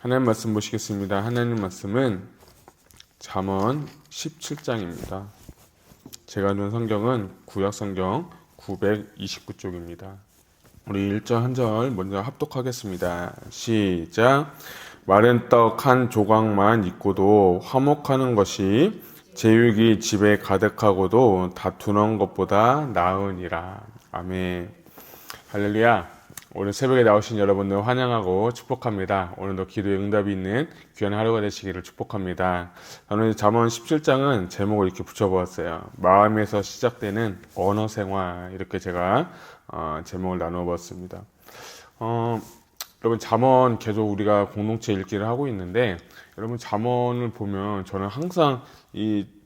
하나님 말씀 보시겠습니다. 하나님 말씀은 잠언 17장입니다. 제가 읽는 성경은 구약 성경 929쪽입니다. 우리 1절 한 절 먼저 합독하겠습니다. 시작. 마른 떡 한 조각만 있고도 화목하는 것이 제육이 집에 가득하고도 다투는 것보다 나으니라. 아멘. 할렐루야. 오늘 새벽에 나오신 여러분들 환영하고 축복합니다. 오늘도 기도에 응답이 있는 귀한 하루가 되시기를 축복합니다. 저는 잠언 17장은 제목을 이렇게 붙여보았어요. 마음에서 시작되는 언어 생활, 이렇게 제가 제목을 나누어 보았습니다. 여러분, 잠언 계속 우리가 공동체 읽기를 하고 있는데, 여러분 잠언을 보면 저는 항상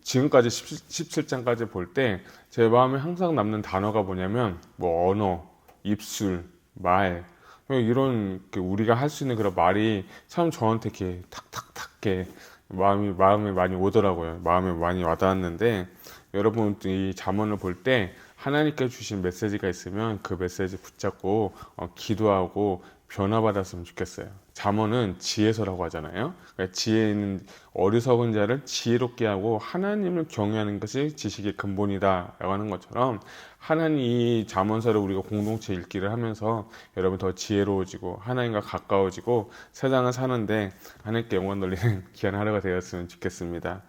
지금까지 17장까지 볼 때 제 마음에 항상 남는 단어가 뭐냐면 언어, 입술, 말, 이런 우리가 할 수 있는 그런 말이 참 저한테 이렇게 탁탁탁 마음에 많이 오더라고요. 마음에 많이 와닿았는데, 여러분 이 잠언을 볼 때 하나님께 주신 메시지가 있으면 그 메시지 붙잡고 기도하고 변화받았으면 좋겠어요. 잠언은 지혜서라고 하잖아요. 그러니까 지혜는 어리석은 자를 지혜롭게 하고 하나님을 경외하는 것이 지식의 근본이다 라고 하는 것처럼, 하나님 이 잠언서를 우리가 공동체 읽기를 하면서 여러분 더 지혜로워지고 하나님과 가까워지고 세상을 사는데 하나님께 영광 돌리는 귀한 하루가 되었으면 좋겠습니다.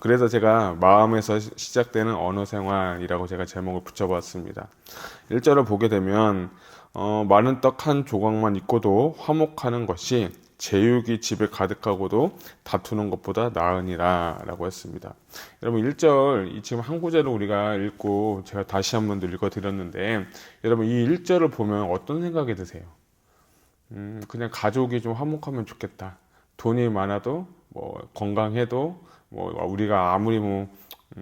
그래서 제가 마음에서 시작되는 언어 생활이라고 제가 제목을 붙여봤습니다. 1절을 보게 되면 마른 떡 한 조각만 있고도 화목하는 것이 제육이 집에 가득하고도 다투는 것보다 나으니라 라고 했습니다. 여러분 1절 지금 한 구절을 우리가 읽고 제가 다시 한 번 더 읽어드렸는데, 여러분 이 1절을 보면 어떤 생각이 드세요? 그냥 가족이 좀 화목하면 좋겠다. 돈이 많아도 건강해도 우리가 아무리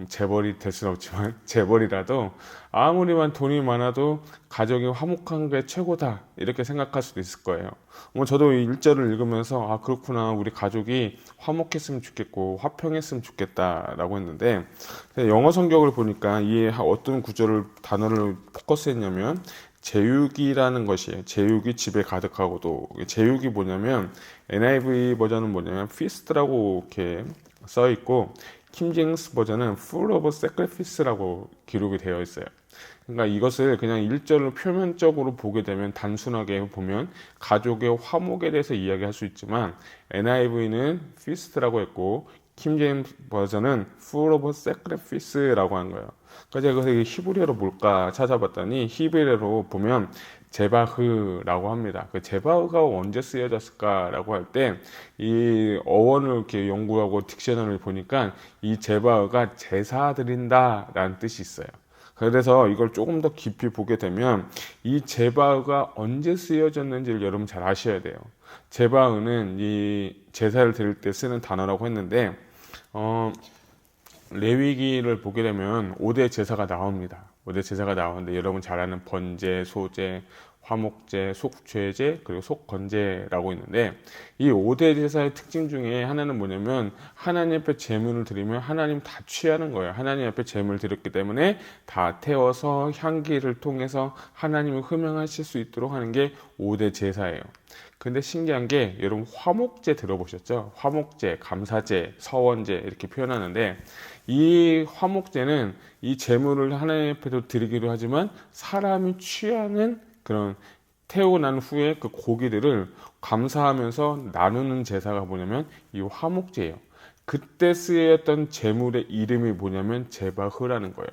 재벌이 될 수는 없지만 재벌이라도 아무리만 돈이 많아도 가족이 화목한 게 최고다, 이렇게 생각할 수도 있을 거예요. 저도 이 1절을 읽으면서 그렇구나, 우리 가족이 화목했으면 좋겠고 화평했으면 좋겠다라고 했는데, 영어 성경을 보니까 이 어떤 단어를 포커스했냐면 제육이라는 것이에요. 제육이 집에 가득하고도, 제육이 뭐냐면 NIV 버전은 뭐냐면 feast라고 이렇게 써 있고, 킹제임스 버전은 full of sacrifice라고 기록이 되어 있어요. 그러니까 이것을 그냥 1절을 표면적으로 보게 되면, 단순하게 보면 가족의 화목에 대해서 이야기할 수 있지만, NIV는 feast라고 했고 킹제임스 버전은 full of sacrifice라고 한 거예요. 그래서 제가 히브리어로 뭘까 찾아봤더니 히브리어로 보면 제바흐라고 합니다. 그 제바흐가 언제 쓰여졌을까라고 할 때 이 어원을 이렇게 연구하고 딕셔너리를 보니까 이 제바흐가 제사 드린다라는 뜻이 있어요. 그래서 이걸 조금 더 깊이 보게 되면 이 제바흐가 언제 쓰여졌는지를 여러분 잘 아셔야 돼요. 제바흐는 이 제사를 드릴 때 쓰는 단어라고 했는데, 레위기를 보게 되면 5대 제사가 나옵니다. 5대 제사가 나오는데, 여러분 잘 아는 번제, 소제, 화목제, 속죄제, 그리고 속건제라고 있는데, 이 5대 제사의 특징 중에 하나는 뭐냐면 하나님 앞에 제물을 드리면 하나님 다 취하는 거예요. 하나님 앞에 제물을 드렸기 때문에 다 태워서 향기를 통해서 하나님을 흠양하실 수 있도록 하는 게 5대 제사예요. 근데 신기한 게, 여러분 화목제 들어보셨죠? 화목제, 감사제, 서원제 이렇게 표현하는데, 이 화목제는 이 제물을 하나님 앞에도 드리기도 하지만 사람이 취하는 그런 태우고 난 후에 그 고기들을 감사하면서 나누는 제사가 뭐냐면 이 화목제예요. 그때 쓰였던 제물의 이름이 뭐냐면 제바흐라는 거예요.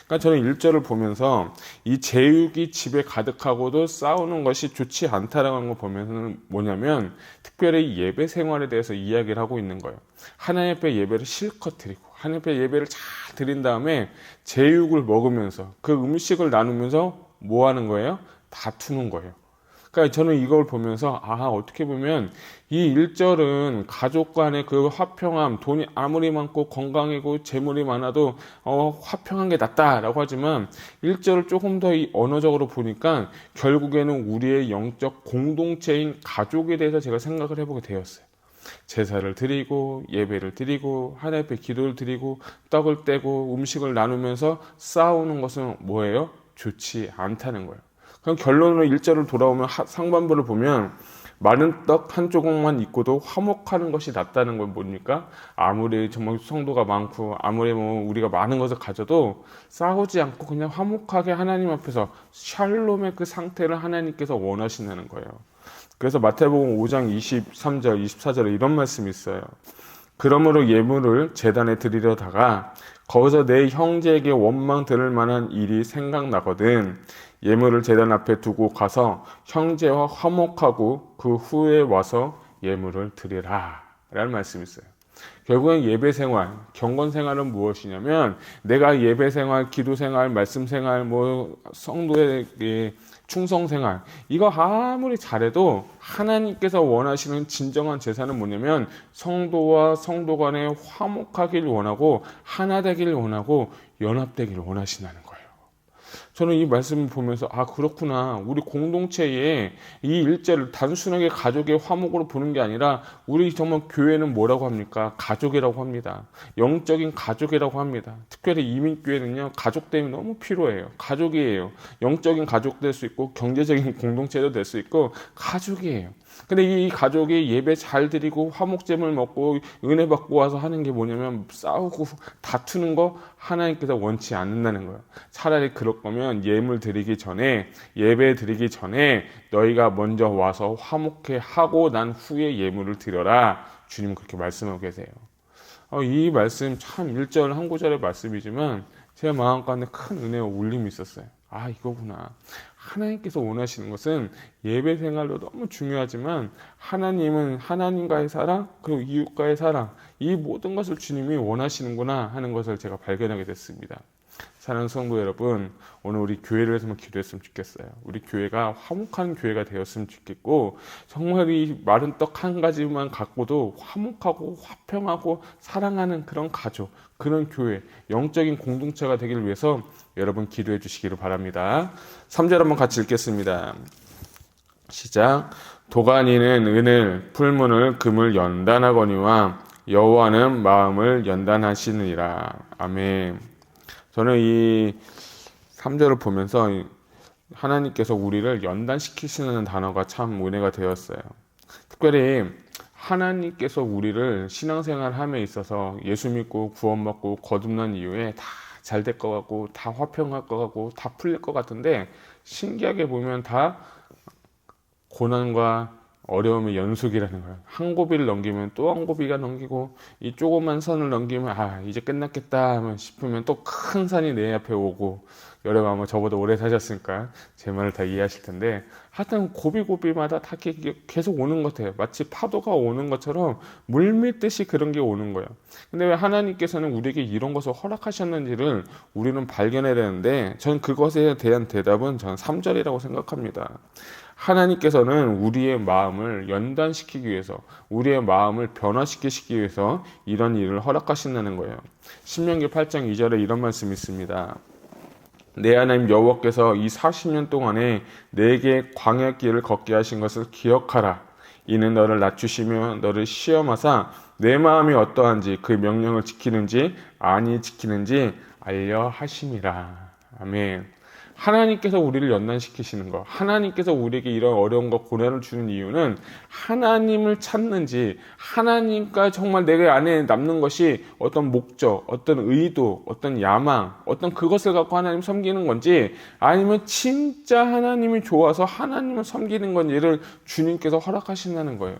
그러니까 저는 1절을 보면서 이 제육이 집에 가득하고도 싸우는 것이 좋지 않다라는 걸 보면서는 뭐냐면, 특별히 예배 생활에 대해서 이야기를 하고 있는 거예요. 하나님 앞에 예배를 실컷 드리고 하나님 앞에 예배를 잘 드린 다음에 제육을 먹으면서 그 음식을 나누면서 뭐 하는 거예요? 다투는 거예요. 그러니까 저는 이걸 보면서 어떻게 보면 이 1절은 가족 간의 그 화평함, 돈이 아무리 많고 건강이고 재물이 많아도 화평한 게 낫다라고 하지만, 1절을 조금 더 이 언어적으로 보니까 결국에는 우리의 영적 공동체인 가족에 대해서 제가 생각을 해보게 되었어요. 제사를 드리고 예배를 드리고 하나님 앞에 기도를 드리고 떡을 떼고 음식을 나누면서 싸우는 것은 뭐예요? 좋지 않다는 거예요. 그럼 결론으로 1절을 돌아오면 상반부를 보면 마른 떡 한 조각만 있고도 화목하는 것이 낫다는 건 뭡니까? 아무리 정말 성도가 많고 아무리 우리가 많은 것을 가져도 싸우지 않고 그냥 화목하게 하나님 앞에서 샬롬의 그 상태를 하나님께서 원하신다는 거예요. 그래서 마태복음 5장 23절, 24절에 이런 말씀이 있어요. 그러므로 예물을 제단에 드리려다가 거기서 내 형제에게 원망 들을 만한 일이 생각나거든 예물을 제단 앞에 두고 가서 형제와 화목하고 그 후에 와서 예물을 드리라 라는 말씀이 있어요. 결국엔 예배 생활, 경건 생활은 무엇이냐면 내가 예배 생활, 기도 생활, 말씀 생활, 성도의 충성 생활 이거 아무리 잘해도 하나님께서 원하시는 진정한 제사는 뭐냐면 성도와 성도 간에 화목하길 원하고 하나 되길 원하고 연합되길 원하신다는 거예요. 저는 이 말씀을 보면서 그렇구나. 우리 공동체에 이 일절을 단순하게 가족의 화목으로 보는 게 아니라 우리 정말 교회는 뭐라고 합니까? 가족이라고 합니다. 영적인 가족이라고 합니다. 특별히 이민교회는요. 가족됨이 너무 필요해요. 가족이에요. 영적인 가족 될 수 있고 경제적인 공동체도 될 수 있고 가족이에요. 근데 이 가족이 예배 잘 드리고 화목제물 먹고 은혜 받고 와서 하는 게 뭐냐면 싸우고 다투는 거 하나님께서 원치 않는다는 거예요. 차라리 그럴 거면 예물 드리기 전에 예배 드리기 전에 너희가 먼저 와서 화목해 하고 난 후에 예물을 드려라. 주님 그렇게 말씀하고 계세요. 이 말씀 참 1절 한 구절의 말씀이지만 제 마음 가운데 큰 은혜와 울림이 있었어요. 이거구나. 하나님께서 원하시는 것은 예배 생활도 너무 중요하지만 하나님은 하나님과의 사랑 그리고 이웃과의 사랑 이 모든 것을 주님이 원하시는구나 하는 것을 제가 발견하게 됐습니다. 사랑하는 성도 여러분, 오늘 우리 교회를 위해서 기도했으면 좋겠어요. 우리 교회가 화목한 교회가 되었으면 좋겠고 정말 이 마른 떡 한 가지만 갖고도 화목하고 화평하고 사랑하는 그런 가족, 그런 교회, 영적인 공동체가 되기를 위해서 여러분 기도해 주시기를 바랍니다. 3절 한번 같이 읽겠습니다. 시작. 도가니는 은을, 풀문을 금을 연단하거니와 여호와는 마음을 연단하시느니라. 아멘. 저는 이 3절을 보면서 하나님께서 우리를 연단시키시는 단어가 참 은혜가 되었어요. 특별히 하나님께서 우리를 신앙생활 함에 있어서 예수 믿고 구원받고 거듭난 이후에 다 잘 될 것 같고 다 화평할 것 같고 다 풀릴 것 같은데 신기하게 보면 다 고난과 어려움의 연속이라는 거예요. 한 고비를 넘기면 또 한 고비가 넘기고 이 조그만 산을 넘기면 이제 끝났겠다 싶으면 또 큰 산이 내 앞에 오고 여러분 아마 저보다 오래 사셨으니까 제 말을 다 이해하실 텐데 하여튼 고비고비마다 다 계속 오는 것 같아요. 마치 파도가 오는 것처럼 물밀듯이 그런 게 오는 거예요. 근데 왜 하나님께서는 우리에게 이런 것을 허락하셨는지를 우리는 발견해야 되는데 전 그것에 대한 대답은 전 3절이라고 생각합니다. 하나님께서는 우리의 마음을 연단시키기 위해서 우리의 마음을 변화시키기 위해서 이런 일을 허락하신다는 거예요. 신명기 8장 2절에 이런 말씀이 있습니다. 내 하나님 여호와께서 이 40년 동안에 내게 광야 길을 걷게 하신 것을 기억하라. 이는 너를 낮추시며 너를 시험하사 내 마음이 어떠한지 그 명령을 지키는지 아니 지키는지 알려 하심이라. 아멘. 하나님께서 우리를 연단시키시는 것, 하나님께서 우리에게 이런 어려운 것, 고난을 주는 이유는 하나님을 찾는지, 하나님과 정말 내가 안에 남는 것이 어떤 목적, 어떤 의도, 어떤 야망, 어떤 그것을 갖고 하나님 섬기는 건지, 아니면 진짜 하나님이 좋아서 하나님을 섬기는 건지를 주님께서 허락하신다는 거예요.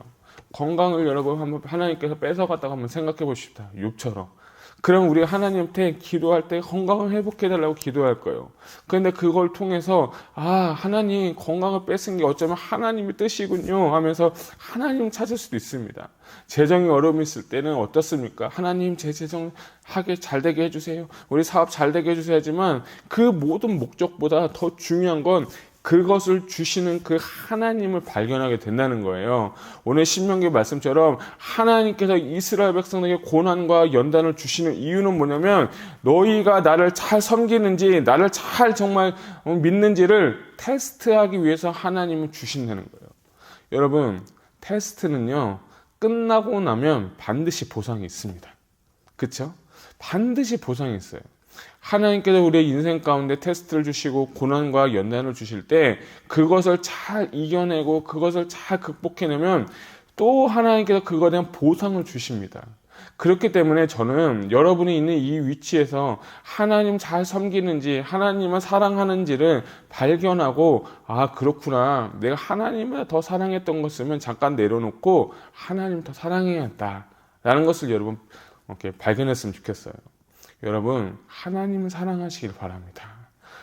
건강을 여러분 한번 하나님께서 뺏어갔다고 한번 생각해 보십시다. 욥처럼. 그럼 우리가 하나님한테 기도할 때 건강을 회복해달라고 기도할 거예요. 그런데 그걸 통해서 하나님 건강을 뺏은 게 어쩌면 하나님의 뜻이군요 하면서 하나님을 찾을 수도 있습니다. 재정이 어려움이 있을 때는 어떻습니까? 하나님 제 재정 하게 잘 되게 해주세요. 우리 사업 잘 되게 해주셔야지만 그 모든 목적보다 더 중요한 건 그것을 주시는 그 하나님을 발견하게 된다는 거예요. 오늘 신명기 말씀처럼 하나님께서 이스라엘 백성에게 고난과 연단을 주시는 이유는 뭐냐면 너희가 나를 잘 섬기는지 나를 잘 정말 믿는지를 테스트하기 위해서 하나님을 주신다는 거예요. 여러분 테스트는요 끝나고 나면 반드시 보상이 있습니다. 그렇죠? 반드시 보상이 있어요. 하나님께서 우리의 인생 가운데 테스트를 주시고 고난과 연단을 주실 때 그것을 잘 이겨내고 그것을 잘 극복해내면 또 하나님께서 그거에 대한 보상을 주십니다. 그렇기 때문에 저는 여러분이 있는 이 위치에서 하나님 잘 섬기는지 하나님을 사랑하는지를 발견하고, 아 그렇구나, 내가 하나님을 더 사랑했던 것이면 잠깐 내려놓고 하나님 더 사랑해야겠다 라는 것을 여러분 이렇게 발견했으면 좋겠어요. 여러분, 하나님을 사랑하시길 바랍니다.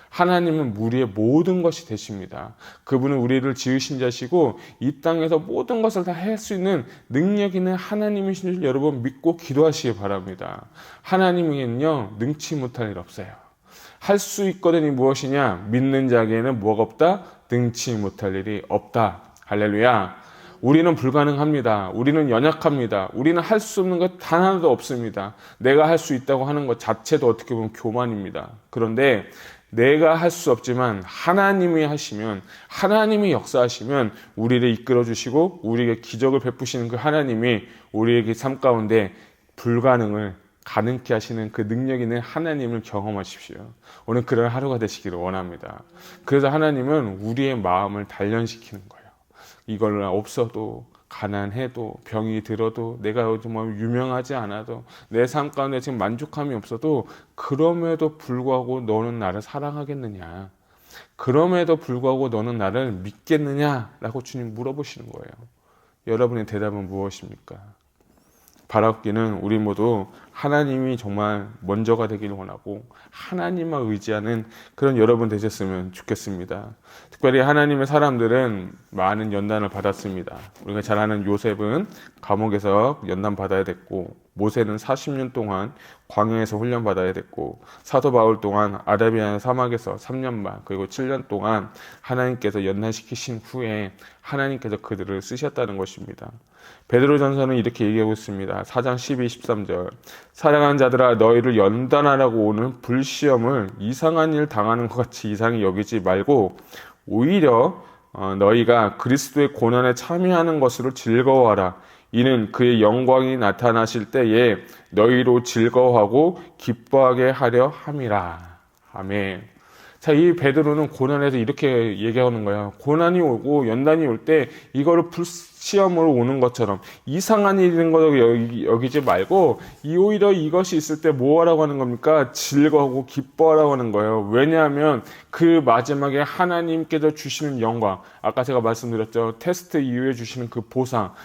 하나님은 우리의 모든 것이 되십니다. 그분은 우리를 지으신 자시고 이 땅에서 모든 것을 다 할 수 있는 능력 있는 하나님이신 줄 여러분 믿고 기도하시기 바랍니다. 하나님에게는요 능치 못할 일 없어요. 할 수 있거든이 무엇이냐? 믿는 자에게는 뭐가 없다? 능치 못할 일이 없다. 할렐루야. 우리는 불가능합니다. 우리는 연약합니다. 우리는 할 수 없는 것 단 하나도 없습니다. 내가 할 수 있다고 하는 것 자체도 어떻게 보면 교만입니다. 그런데 내가 할 수 없지만 하나님이 하시면, 하나님이 역사하시면 우리를 이끌어 주시고 우리에게 기적을 베푸시는 그 하나님이 우리에게 삶 가운데 불가능을 가능케 하시는 그 능력 있는 하나님을 경험하십시오. 오늘 그런 하루가 되시기를 원합니다. 그래서 하나님은 우리의 마음을 단련시키는 거예요. 이걸 없어도, 가난해도, 병이 들어도, 내가 정말 유명하지 않아도, 내 삶 가운데 지금 만족함이 없어도 그럼에도 불구하고 너는 나를 사랑하겠느냐, 그럼에도 불구하고 너는 나를 믿겠느냐 라고 주님 물어보시는 거예요. 여러분의 대답은 무엇입니까? 바라옵기는 우리 모두 하나님이 정말 먼저가 되기를 원하고 하나님만 의지하는 그런 여러분 되셨으면 좋겠습니다. 특별히 하나님의 사람들은 많은 연단을 받았습니다. 우리가 잘 아는 요셉은 감옥에서 연단 받아야 됐고, 모세는 40년 동안 광야에서 훈련 받아야 됐고, 사도 바울 동안 아라비아 사막에서 3년 반 그리고 7년 동안 하나님께서 연단시키신 후에 하나님께서 그들을 쓰셨다는 것입니다. 베드로전서는 이렇게 얘기하고 있습니다. 4장 12, 13절. 사랑하는 자들아, 너희를 연단하라고 오는 불시험을 이상한 일 당하는 것 같이 이상히 여기지 말고 오히려 너희가 그리스도의 고난에 참여하는 것으로 즐거워하라. 이는 그의 영광이 나타나실 때에 너희로 즐거워하고 기뻐하게 하려 함이라. 아멘. 자, 이 베드로는 고난에서 이렇게 얘기하는 거야. 고난이 오고 연단이 올 때 이거를 불시험으로 오는 것처럼 이상한 일인 거로 여기지 말고 오히려 이것이 있을 때 뭐 하라고 하는 겁니까? 즐거워하고 기뻐하라고 하는 거예요. 왜냐하면 그 마지막에 하나님께서 주시는 영광, 아까 제가 말씀드렸죠. 테스트 이후에 주시는 그 보상,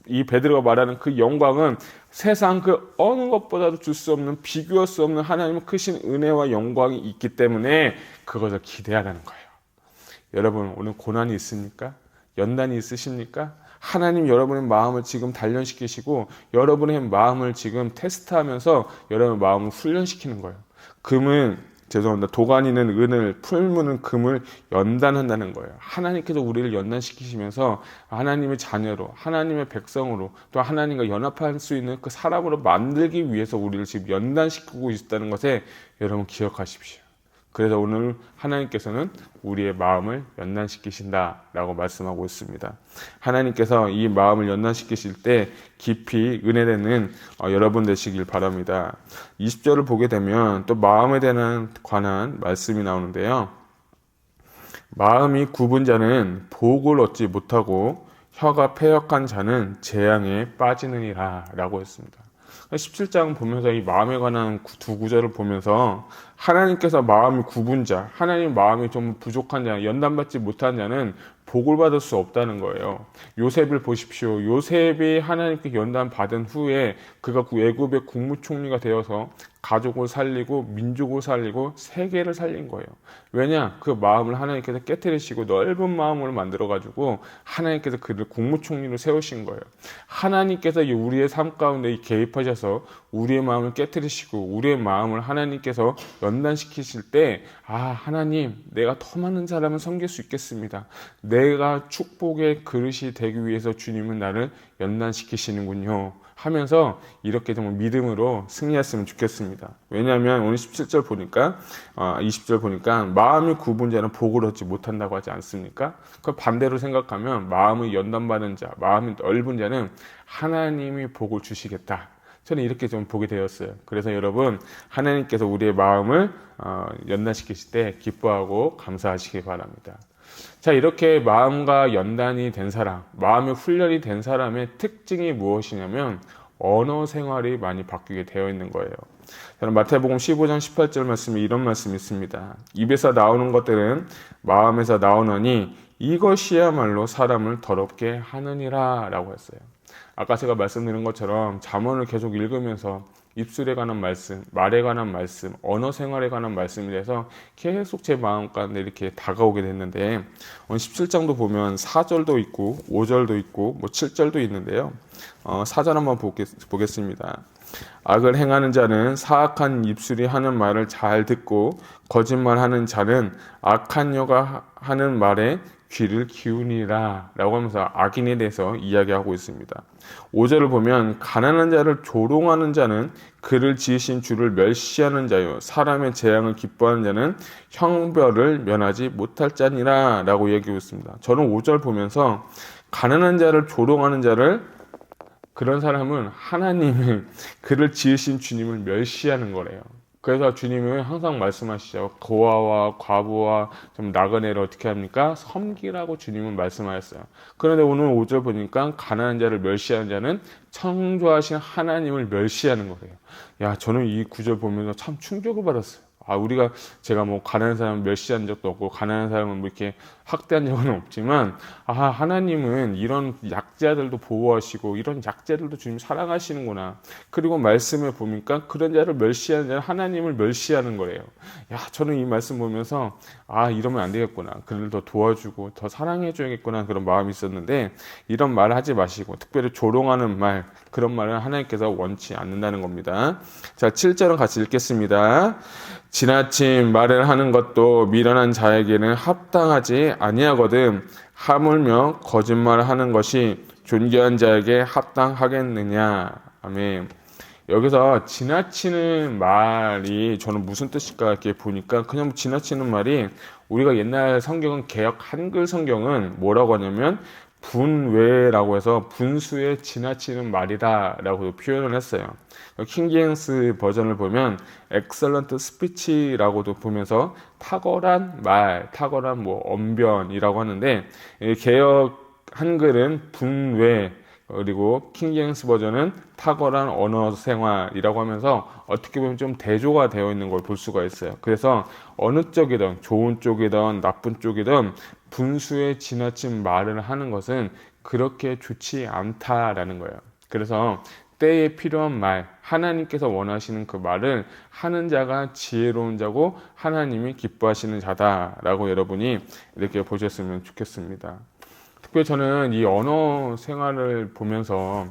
이 베드로가 말하는 그 영광은 세상 그 어느 것보다도 줄 수 없는, 비교할 수 없는 하나님의 크신 은혜와 영광이 있기 때문에 그것을 기대하라는 거예요. 여러분, 오늘 고난이 있습니까? 연단이 있으십니까? 하나님 여러분의 마음을 지금 단련시키시고 여러분의 마음을 지금 테스트하면서 여러분의 마음을 훈련시키는 거예요. 도가니는 은을, 풀무는 금을 연단한다는 거예요. 하나님께서 우리를 연단시키시면서 하나님의 자녀로, 하나님의 백성으로, 또 하나님과 연합할 수 있는 그 사람으로 만들기 위해서 우리를 지금 연단시키고 있다는 것에 여러분 기억하십시오. 그래서 오늘 하나님께서는 우리의 마음을 연단시키신다라고 말씀하고 있습니다. 하나님께서 이 마음을 연단시키실 때 깊이 은혜되는 여러분 되시길 바랍니다. 20절을 보게 되면 또 마음에 관한 말씀이 나오는데요. 마음이 굽은 자는 복을 얻지 못하고 혀가 패역한 자는 재앙에 빠지느니라 라고 했습니다. 17장 보면서 이 마음에 관한 두 구절을 보면서 하나님께서 마음이 굽은 자, 하나님 마음이 좀 부족한 자, 연단받지 못한 자는 복을 받을 수 없다는 거예요. 요셉을 보십시오. 요셉이 하나님께 연단받은 후에 그가 애굽의 국무총리가 되어서 가족을 살리고 민족을 살리고 세계를 살린 거예요. 왜냐? 그 마음을 하나님께서 깨트리시고 넓은 마음으로 만들어가지고 하나님께서 그를 국무총리로 세우신 거예요. 하나님께서 우리의 삶 가운데 개입하셔서 우리의 마음을 깨트리시고 우리의 마음을 하나님께서 연단시키실 때, 하나님, 내가 더 많은 사람을 섬길 수 있겠습니다. 내가 축복의 그릇이 되기 위해서 주님은 나를 연단시키시는군요 하면서 이렇게 정말 믿음으로 승리했으면 좋겠습니다. 왜냐하면 오늘 17절 보니까 20절 보니까 마음이 굽은 자는 복을 얻지 못한다고 하지 않습니까? 그 반대로 생각하면 마음이 연단받은 자, 마음이 넓은 자는 하나님이 복을 주시겠다, 저는 이렇게 좀 보게 되었어요. 그래서 여러분, 하나님께서 우리의 마음을 연단시키실 때 기뻐하고 감사하시기 바랍니다. 자, 이렇게 마음과 연단이 된 사람, 마음의 훈련이 된 사람의 특징이 무엇이냐면 언어 생활이 많이 바뀌게 되어 있는 거예요. 저는 마태복음 15장 18절 말씀에 이런 말씀이 있습니다. 입에서 나오는 것들은 마음에서 나오느니 이것이야말로 사람을 더럽게 하느니라 라고 했어요. 아까 제가 말씀드린 것처럼 잠언을 계속 읽으면서 입술에 관한 말씀, 말에 관한 말씀, 언어 생활에 관한 말씀에 대해서 계속 제 마음 가운데 이렇게 다가오게 됐는데, 오늘 17장도 보면 4절도 있고 5절도 있고 뭐 7절도 있는데요. 4절 한번 보겠습니다. 악을 행하는 자는 사악한 입술이 하는 말을 잘 듣고 거짓말하는 자는 악한 여가 하는 말에 귀를 기우니라 라고 하면서 악인에 대해서 이야기하고 있습니다. 5절을 보면 가난한 자를 조롱하는 자는 그를 지으신 주를 멸시하는 자요 사람의 재앙을 기뻐하는 자는 형벌을 면하지 못할 자니라 라고 얘기하고 있습니다. 저는 5절 보면서 가난한 자를 조롱하는 자를, 그런 사람은 하나님을, 그를 지으신 주님을 멸시하는 거래요. 그래서 주님은 항상 말씀하시죠. 고아와 과부와 좀 나그네를 어떻게 합니까? 섬기라고 주님은 말씀하셨어요. 그런데 오늘 5절 보니까 가난한 자를 멸시하는 자는 창조하신 하나님을 멸시하는 거래요. 야, 저는 이 구절 보면서 참 충격을 받았어요. 제가 뭐 가난한 사람을 멸시한 적도 없고 가난한 사람을 뭐 이렇게 학대한 적은 없지만, 하나님은 이런 약자들도 보호하시고 이런 약자들도 주님 사랑하시는구나. 그리고 말씀에 보니까 그런 자를 멸시하는 자는 하나님을 멸시하는 거예요. 야, 저는 이 말씀 보면서 이러면 안 되겠구나. 그를 더 도와주고 더 사랑해줘야겠구나, 그런 마음이 있었는데, 이런 말 하지 마시고 특별히 조롱하는 말, 그런 말은 하나님께서 원치 않는다는 겁니다. 자, 7절은 같이 읽겠습니다. 지나친 말을 하는 것도 미련한 자에게는 합당하지 아니하거든 하물며 거짓말하는 것이 존귀한 자에게 합당하겠느냐. 아멘. 여기서 지나치는 말이 저는 무슨 뜻일까 이렇게 보니까, 그냥 지나치는 말이, 우리가 옛날 성경은 개역 한글 성경은 뭐라고 하냐면 분외라고 해서 분수에 지나치는 말이다 라고 표현을 했어요. 킹제임스 버전을 보면 excellent speech라고도 보면서 탁월한 말, 탁월한 뭐 언변이라고 하는데, 개역 한글은 분외, 그리고 킹제임스 버전은 탁월한 언어 생활이라고 하면서 어떻게 보면 좀 대조가 되어 있는 걸 볼 수가 있어요. 그래서 어느 쪽이든, 좋은 쪽이든 나쁜 쪽이든 분수에 지나친 말을 하는 것은 그렇게 좋지 않다라는 거예요. 그래서 때에 필요한 말, 하나님께서 원하시는 그 말을 하는 자가 지혜로운 자고 하나님이 기뻐하시는 자다라고 여러분이 이렇게 보셨으면 좋겠습니다. 특별히 저는 이 언어 생활을 보면서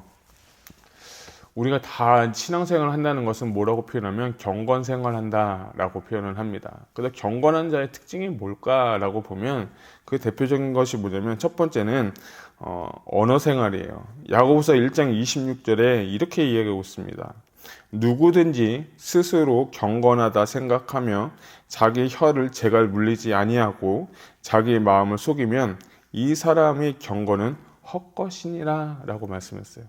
우리가 다 신앙생활을 한다는 것은 뭐라고 표현하면 경건생활을 한다라고 표현을 합니다. 그래서 경건한 자의 특징이 뭘까라고 보면 그 대표적인 것이 뭐냐면, 첫 번째는 언어 생활이에요. 야고보서 1장 26절에 이렇게 이야기하고 있습니다. 누구든지 스스로 경건하다 생각하며 자기 혀를 제갈 물리지 아니하고 자기 마음을 속이면 이 사람의 경건은 헛것이니라 라고 말씀했어요.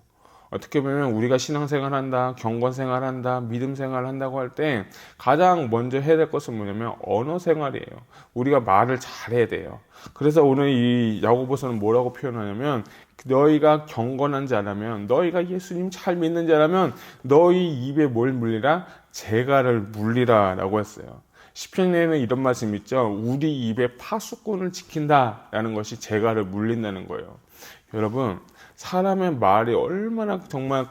어떻게 보면 우리가 신앙생활 한다, 경건생활 한다, 믿음생활 한다고 할 때 가장 먼저 해야 될 것은 뭐냐면 언어 생활이에요. 우리가 말을 잘해야 돼요. 그래서 오늘 이 야고보서는 뭐라고 표현하냐면, 너희가 경건한 자라면, 너희가 예수님 잘 믿는 자라면 너희 입에 뭘 물리라? 재갈을 물리라 라고 했어요. 시편에는 이런 말씀이 있죠. 우리 입에 파수꾼을 지킨다라는 것이 재갈을 물린다는 거예요. 여러분, 사람의 말이 얼마나 정말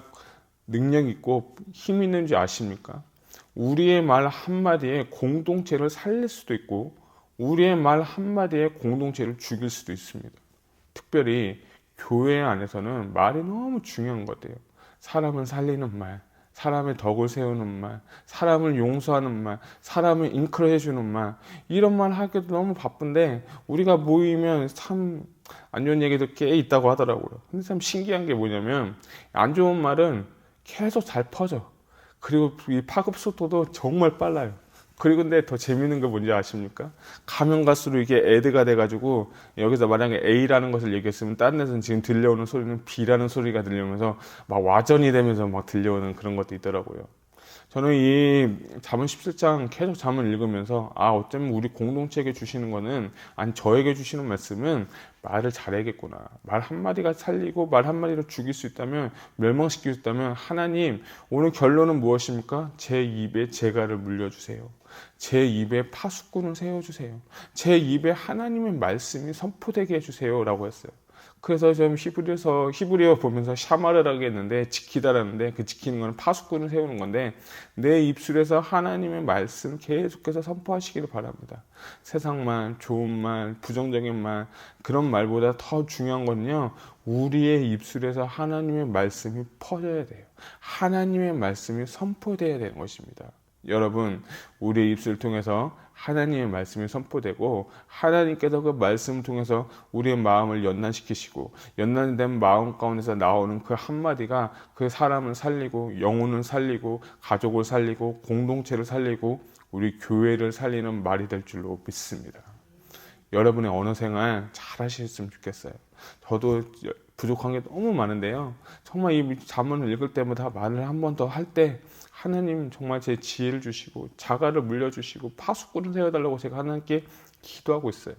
능력 있고 힘 있는 줄 아십니까? 우리의 말 한마디에 공동체를 살릴 수도 있고 우리의 말 한마디에 공동체를 죽일 수도 있습니다. 특별히 교회 안에서는 말이 너무 중요한 것 같아요. 사람을 살리는 말, 사람의 덕을 세우는 말, 사람을 용서하는 말, 사람을 인크레해주는 말, 이런 말 하기도 너무 바쁜데 우리가 모이면 참 안 좋은 얘기도 꽤 있다고 하더라고요. 근데 참 신기한 게 뭐냐면, 안 좋은 말은 계속 잘 퍼져. 그리고 이 파급 속도도 정말 빨라요. 그리고 근데 더 재밌는 게 뭔지 아십니까? 가면 갈수록 이게 애드가 돼가지고 여기서 만약에 A라는 것을 얘기했으면 다른 데서는 지금 들려오는 소리는 B라는 소리가 들려오면서 막 와전이 되면서 막 들려오는 그런 것도 있더라고요. 저는 이 잠언 17장 계속 잠을 읽으면서 어쩌면 우리 공동체에게 주시는 거는 아니 저에게 주시는 말씀은 말을 잘해야겠구나. 말 한마디가 살리고 말 한마디로 죽일 수 있다면 멸망시킬 수 있다면 하나님 오늘 결론은 무엇입니까? 제 입에 재갈을 물려주세요. 제 입에 파수꾼을 세워주세요. 제 입에 하나님의 말씀이 선포되게 해주세요 라고 했어요. 그래서 좀 히브리어 보면서 샤마르라고 했는데 지키다라는데 그 지키는 건 파수꾼을 세우는 건데 내 입술에서 하나님의 말씀 계속해서 선포하시기를 바랍니다. 세상 말, 좋은 말, 부정적인 말 그런 말보다 더 중요한 건요. 우리의 입술에서 하나님의 말씀이 퍼져야 돼요. 하나님의 말씀이 선포되어야 되는 것입니다. 여러분, 우리의 입술을 통해서 하나님의 말씀이 선포되고 하나님께서 그 말씀을 통해서 우리의 마음을 연단시키시고 연단된 마음 가운데서 나오는 그 한마디가 그 사람을 살리고 영혼을 살리고 가족을 살리고 공동체를 살리고 우리 교회를 살리는 말이 될 줄로 믿습니다. 여러분의 언어 생활 잘 하셨으면 좋겠어요. 저도 부족한 게 너무 많은데요. 정말 이 잠언을 읽을 때마다 말을 한 번 더 할 때 하나님 정말 제 지혜를 주시고 자가를 물려주시고 파수꾼을 세워달라고 제가 하나님께 기도하고 있어요.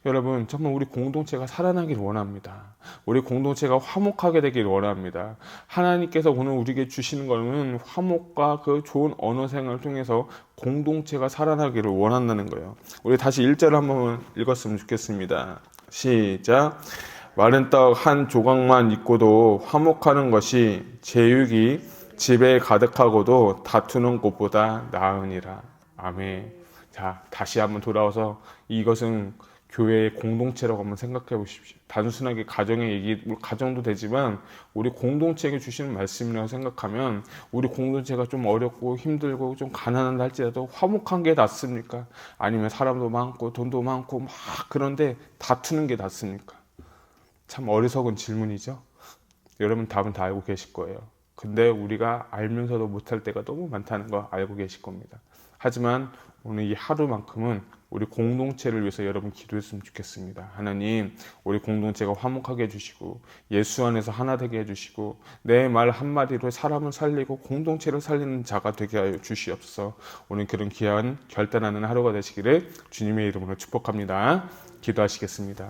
여러분 정말 우리 공동체가 살아나기를 원합니다. 우리 공동체가 화목하게 되기를 원합니다. 하나님께서 오늘 우리에게 주시는 것은 화목과 그 좋은 언어 생활을 통해서 공동체가 살아나기를 원한다는 거예요. 우리 다시 1절 한번 읽었으면 좋겠습니다. 시작. 마른 떡 한 조각만 있고도 화목하는 것이 제육이 집에 가득하고도 다투는 것보다 나으니라. 아멘. 자, 다시 한번 돌아와서 이것은 교회의 공동체라고 한번 생각해 보십시오. 단순하게 가정의 얘기, 가정도 되지만 우리 공동체에게 주시는 말씀이라고 생각하면 우리 공동체가 좀 어렵고 힘들고 좀 가난한다 할지라도 화목한 게 낫습니까? 아니면 사람도 많고 돈도 많고 막 그런데 다투는 게 낫습니까? 참 어리석은 질문이죠. 여러분 답은 다 알고 계실 거예요. 근데 우리가 알면서도 못할 때가 너무 많다는 거 알고 계실 겁니다. 하지만 오늘 이 하루만큼은 우리 공동체를 위해서 여러분 기도했으면 좋겠습니다. 하나님, 우리 공동체가 화목하게 해주시고 예수 안에서 하나 되게 해주시고 내 말 한마디로 사람을 살리고 공동체를 살리는 자가 되게 하여 주시옵소서. 오늘 그런 귀한 결단하는 하루가 되시기를 주님의 이름으로 축복합니다. 기도하시겠습니다.